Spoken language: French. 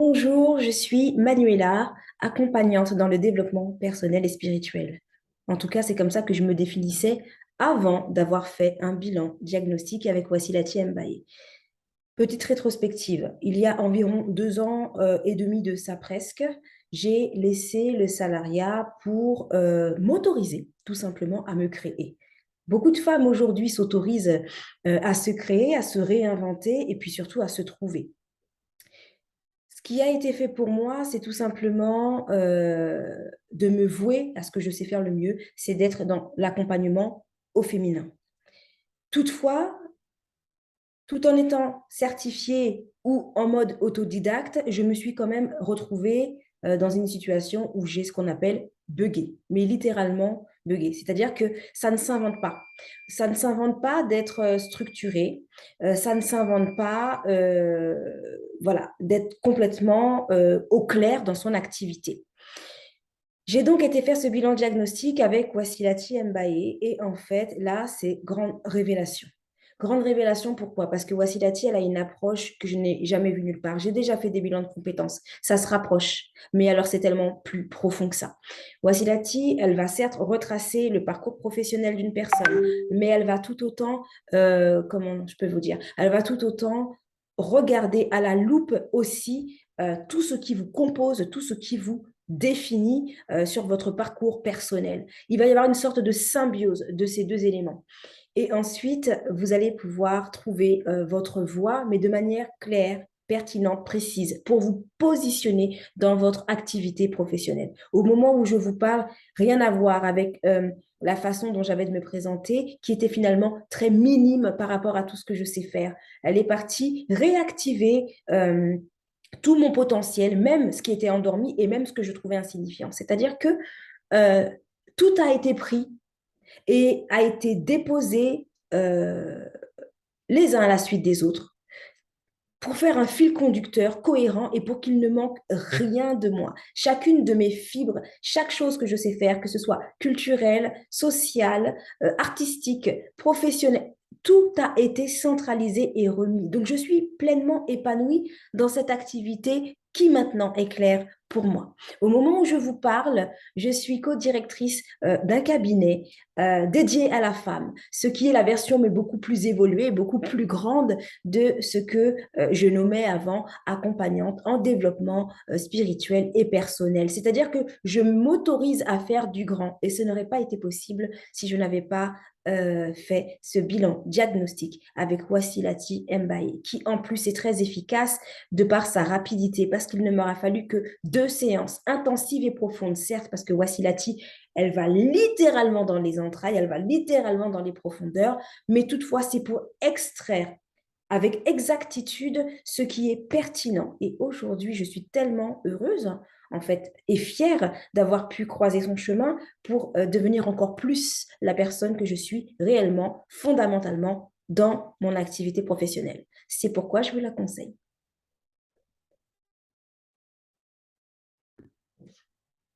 Bonjour, je suis Manuela, accompagnante dans le développement personnel et spirituel. En tout cas, c'est comme ça que je me définissais avant d'avoir fait un bilan diagnostique avec Wassilati Mbaye. Petite rétrospective, il y a environ 2 ans et demi de ça presque, j'ai laissé le salariat pour m'autoriser tout simplement à me créer. Beaucoup de femmes aujourd'hui s'autorisent à se créer, à se réinventer et puis surtout à se trouver. Ce qui a été fait pour moi, c'est tout simplement de me vouer à ce que je sais faire le mieux, c'est d'être dans l'accompagnement au féminin. Toutefois, tout en étant certifiée ou en mode autodidacte, je me suis quand même retrouvée dans une situation où j'ai ce qu'on appelle buggé, mais littéralement buggé. C'est-à-dire que ça ne s'invente pas. Ça ne s'invente pas d'être structuré, ça ne s'invente pas voilà, d'être complètement au clair dans son activité. J'ai donc été faire ce bilan diagnostic avec Wassilati Mbaye et en fait, là, c'est grande révélation. Grande révélation, pourquoi? Parce que Wassilati, elle a une approche que je n'ai jamais vue nulle part. J'ai déjà fait des bilans de compétences, ça se rapproche, mais alors c'est tellement plus profond que ça. Wassilati, elle va certes retracer le parcours professionnel d'une personne, mais elle va tout autant, comment je peux vous dire, elle va tout autant regarder à la loupe aussi tout ce qui vous compose, tout ce qui vous défini sur votre parcours personnel. Il va y avoir une sorte de symbiose de ces deux éléments. Et ensuite, vous allez pouvoir trouver votre voie, mais de manière claire, pertinente, précise, pour vous positionner dans votre activité professionnelle. Au moment où je vous parle, rien à voir avec la façon dont j'avais de me présenter, qui était finalement très minime par rapport à tout ce que je sais faire. Elle est partie réactiver tout mon potentiel, même ce qui était endormi et même ce que je trouvais insignifiant. C'est-à-dire que euh, tout a été pris et a été déposé les uns à la suite des autres pour faire un fil conducteur cohérent et pour qu'il ne manque rien de moi. Chacune de mes fibres, chaque chose que je sais faire, que ce soit culturelle, sociale, artistique, professionnelle, tout a été centralisé et remis. Donc, je suis pleinement épanouie dans cette activité qui maintenant est claire pour moi. Au moment où je vous parle, je suis co-directrice d'un cabinet dédié à la femme, ce qui est la version mais beaucoup plus évoluée, beaucoup plus grande de ce que je nommais avant accompagnante en développement spirituel et personnel. C'est-à-dire que je m'autorise à faire du grand et ce n'aurait pas été possible si je n'avais pas fait ce bilan diagnostic avec Wassilati Mbaye, qui en plus est très efficace de par sa rapidité, parce qu'il ne m'aura fallu que 2 séances intensives et profondes, certes, parce que Wassilati, elle va littéralement dans les entrailles, elle va littéralement dans les profondeurs, mais toutefois, c'est pour extraire avec exactitude ce qui est pertinent. Et aujourd'hui, je suis tellement heureuse, en fait, et fière d'avoir pu croiser son chemin pour devenir encore plus la personne que je suis réellement, fondamentalement, dans mon activité professionnelle. C'est pourquoi je vous la conseille.